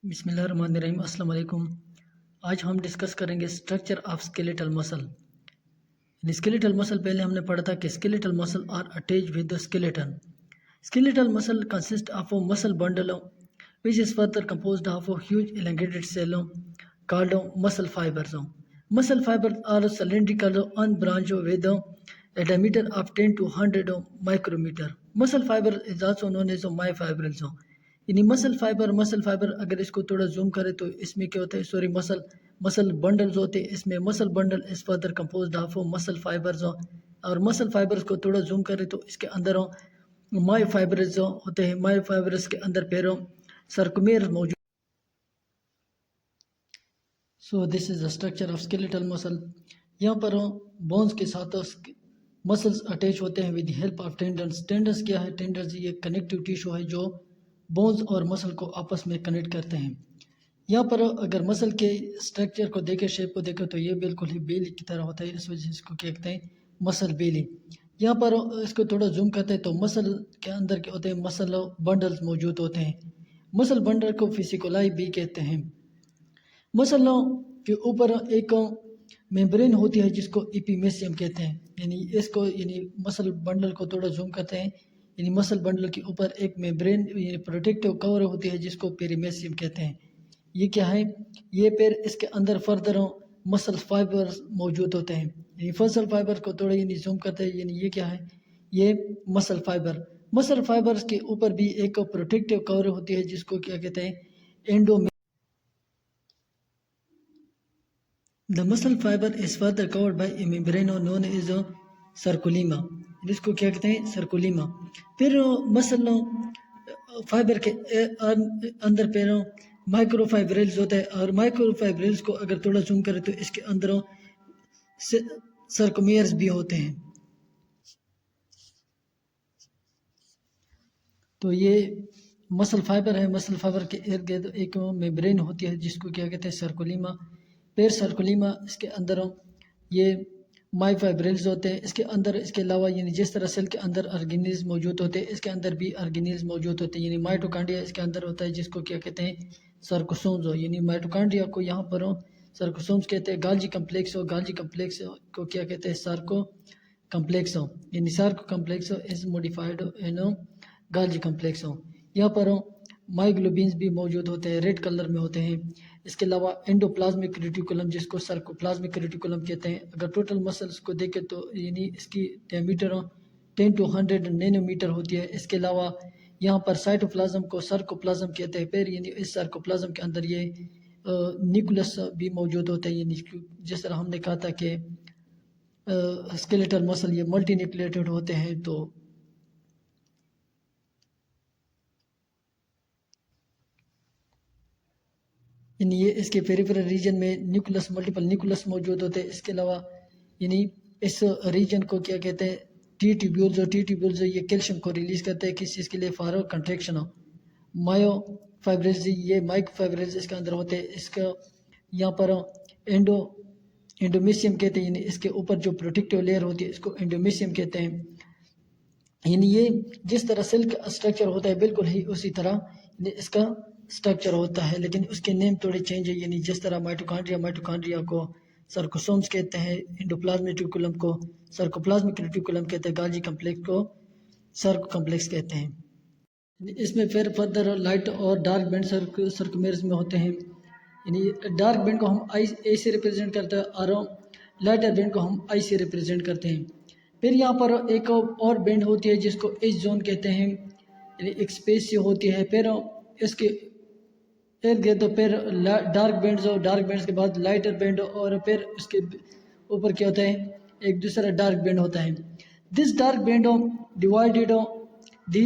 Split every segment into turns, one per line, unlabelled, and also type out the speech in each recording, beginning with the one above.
بسم اللہ الرحمن الرحیم. السلام علیکم. آج ہم ڈسکس کریں گے structure of skeletal muscle. Skeletal muscle پہلے ہم نے پڑھا تھا کہ skeletal muscle are attach with the skeleton. Skeletal muscle consist of a muscle bundle which is further composed of a huge elongated cell called muscle fibers. Muscle fibers are cylindrical and branched with a diameter of 10 to 100 micrometer. Muscle fiber is also known as myofibrils. یعنی مسل fibre اگر اس کو تھوڑا zoom کرے تو اس میں کیا ہوتا ہے مسل بنڈلز ہوتے ہیں. اس میں مسل bundle is further composed of muscle fibres. اور مسل فائبرز کو تھوڑا زوم کرے تو اس کے اندر مائے فائبرز ہوتے ہیں. مائے فائبرز کے اندر پیروں سرکومیر موجود. سو دس از دا اسٹرکچر آف اسکیلیٹل مسل. یہاں پر بونز کے ساتھ مسلز اٹیچ ہوتے ہیں with help of tendons. Tendons کیا ہے؟ ٹینڈنس یہ کنیکٹیو ٹیشو ہے جو بونز اور مسل کو آپس میں کنیکٹ کرتے ہیں. یہاں پر اگر مسل کے اسٹرکچر کو دیکھیں، شیپ کو دیکھیں تو یہ بالکل ہی بیلی کی طرح ہوتا ہے. اس وجہ سے اس کو کیا کہتے ہیں؟ مسل بیلی. یہاں پر اس کو تھوڑا زوم کرتے ہیں تو مسل کے اندر کیا ہوتے ہیں؟ مسل بنڈلز موجود ہوتے ہیں. مسل بنڈل کو فیسیکولائی بھی کہتے ہیں. مسل کے اوپر ایک میمبرین ہوتی ہے جس کو ایپیمیسیم کہتے ہیں. یعنی مسل بنڈل کو تھوڑا زوم کرتے ہیں. یعنی مسل بنڈل کے اوپر ایک میمبرین پروٹیکٹیو کور ہوتی ہے جس کو پیریمیسیم کہتے ہیں. یہ کیا ہے؟ یہ پھر اس کے اندر فردر مسل فائبر موجود ہوتے ہیں. یعنی مسل فائبر کو تھوڑا زوم کرتے ہیں. یعنی یہ کیا ہے؟ یہ مسل فائبر. مسل فائبرز کے اوپر بھی ایک پروٹیکٹیو کور ہوتی ہے جس کو کیا کہتے ہیں؟ اینڈومیسیم. The muscle fiber is further covered by a membrane known as sarcolemma. جس کو کیا کہتے ہیں؟ سرکولیما. پھر مسل فائبر کے اندر پھر مائکرو فائبرلز ہوتا ہے. اور مائکرو فائبرلز کو اگر تھوڑا زوم کرے تو اس کے اندر سرکومیرز بھی ہوتے ہیں. تو یہ مسل فائبر ہے. مسل فائبر کے ارد گرد ایک میمبرین ہوتی ہے جس کو کیا کہتے ہیں؟ سرکولیما. پیر سرکولیما اس کے اندر یہ مائی فائبرلز ہوتے ہیں. اس کے اندر اس کے علاوہ یعنی جس طرح سیل کے اندر آرگینیز موجود ہوتے ہیں اس کے اندر بھی آرگینیز موجود ہوتے ہیں. یعنی مائٹوکانڈریا اس کے اندر ہوتا ہے جس کو کیا کہتے ہیں؟ سرکوسومز. یعنی مائٹوکانڈریا کو یہاں پر سرکوسومز کہتے ہیں. گالجی کمپلیکس کو کیا کہتے ہیں؟ Sarco complex. یعنی sarco complex is modified in Golgi complex. یہاں پر مائیگلوبینز بھی موجود ہوتے ہیں، ریڈ کلر میں ہوتے ہیں. اس کے علاوہ انڈوپلازمک ریٹیکولم جس کو سرکوپلازمک ریٹیکولم کہتے ہیں. اگر ٹوٹل مسلس کو دیکھیں تو یعنی اس کی ڈیامیٹر 10 to 100 نینو میٹر ہوتی ہے. اس کے علاوہ یہاں پر سائٹوپلازم کو سرکوپلازم کہتے ہیں. پھر یعنی اس سرکوپلازم کے اندر یہ نیوکلس بھی موجود ہوتے ہیں. یعنی جس طرح ہم نے کہا تھا کہ اسکیلیٹل مسل یہ ملٹی نیوکلیٹڈ ہوتے ہیں. تو یعنی یہ اس کے پیریفرل ریجن میں ملٹیپل نیوکلس موجود ہوتے ہیں. اس کے علاوہ یعنی اس ریجن کو کیا کہتے ہیں؟ ٹی ٹیوبیولز یہ کیلشیم کو ریلیز کرتے ہیں کس چیز کے لیے؟ For contraction. مایو فائبرز یہ مائک فائبرز اس کے اندر ہوتے ہیں. اس کا یہاں پر انڈومیسیم کہتے ہیں. یعنی اس کے اوپر جو پروٹیکٹیو لیئر ہوتی ہے اس کو انڈومیسیم کہتے ہیں. یعنی یہ جس طرح سیل کا اسٹرکچر ہوتا ہے بالکل ہی اسی طرح یعنی اس کا اسٹرکچر ہوتا ہے، لیکن اس کے نیم تھوڑے چینج ہے. یعنی جس طرح مائٹوکانڈریا کو سرکوسومز کہتے ہیں، انڈوپلازمک ریٹیکولم کو سرکوپلازمک ریٹیکولم کہتے ہیں، گالجی کمپلیکس کو سرکو کمپلیکس کہتے ہیں. اس میں پھر فردر لائٹ اور ڈارک بینڈ سرکومیرز میں ہوتے ہیں. یعنی ڈارک بینڈ کو ہم اے سے ریپرزینٹ کرتے ہیں اور لائٹر بینڈ کو ہم آئی سے ریپرزینٹ کرتے ہیں. پھر یہاں پر ایک اور بینڈ ہوتی ہے جس کو ایج زون کہتے ہیں. یعنی ایک اسپیس سے ہوتی ہے. پھر اس کے ارد گرد پھر ڈارک بینڈز کے بعد لائٹر بینڈ اور پھر اس کے اوپر کیا ہوتا ہے؟ ایک دوسرا ڈارک بینڈ ہوتا ہے. دس ڈارک بینڈ ڈیوائڈیڈ دی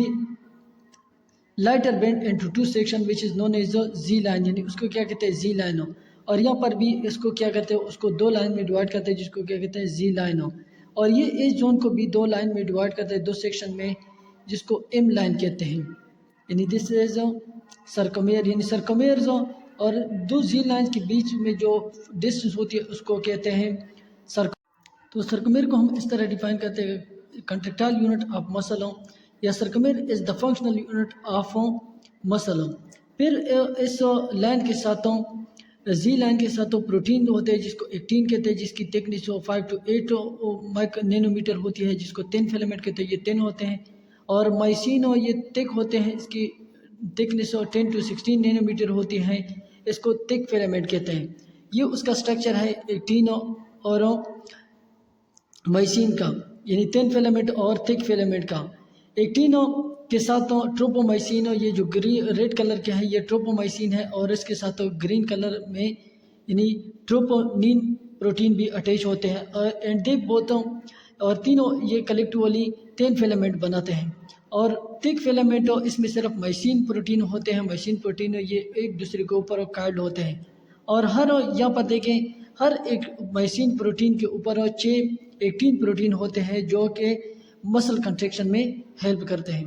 لائٹر بینڈ انٹو 2 سیکشن وچ از نون ایز زی لائن. یعنی اس کو کیا کہتے ہیں؟ زی لائن. اور یہاں پر بھی اس کو کیا کہتے ہیں؟ اس کو 2 لائن میں ڈیوائڈ کرتے ہیں جس کو کیا کہتے ہیں؟ زی لائن. اور یہ ایج زون کو بھی 2 لائن میں ڈیوائڈ کرتے ہیں 2 سیکشن میں جس کو ایم لائن کہتے ہیں. یعنی دس از سرکومیر. یعنی سرکومیرز اور 2 زی لائنز کے بیچ میں جو ڈسٹنس ہوتی ہے اس کو کہتے ہیں تو سرکومیر کو ہم اس طرح ڈیفائن کرتے ہیں: کنٹریکٹائل یونٹ آف مسل یا sarcomere is the functional unit of muscle. پھر اس لائن کے ساتھوں زی لائن کے ساتھ پروٹین ہوتے ہیں جس کو ایکٹین کہتے ہیں، جس کی تھکنیس 5 to 8 نینو میٹر ہوتی ہے، جس کو 10 فیلامنٹ کہتے ہیں، یہ 10 ہوتے ہیں۔ اور مائسین یہ تک ہوتے ہیں، اس کی تھکنیس 10 to 16 نینو میٹر ہوتی ہے، اس کو تک فیلامنٹ کہتے ہیں۔ یہ اس کا سٹرکچر ہے ایکٹین اور مائسین کا، یعنی 10 فیلامنٹ اور تھک فیلامنٹ کا۔ ایکٹین کے ساتھ ٹروپومائسین، یہ جو ریڈ کلر کے ہے یہ ٹروپومائسین ہے، اور اس کے ساتھ گرین کلر میں یعنی ٹروپونین پروٹین بھی اٹیچ ہوتے ہیں، اینڈ دے بوتھ اور تینوں یہ کلیکٹیولی 10 فیلامنٹ بناتے ہیں۔ اور تھک فیلامنٹ اس میں صرف مائسین پروٹین ہوتے ہیں، مائسین پروٹین یہ ایک دوسرے کے اوپر کائلڈ ہوتے ہیں، اور ہر یہاں پر دیکھیں ہر ایک مائسین پروٹین کے اوپر 6 ایکٹین پروٹین ہوتے ہیں جو کہ مسل کنٹریکشن میں ہیلپ کرتے ہیں۔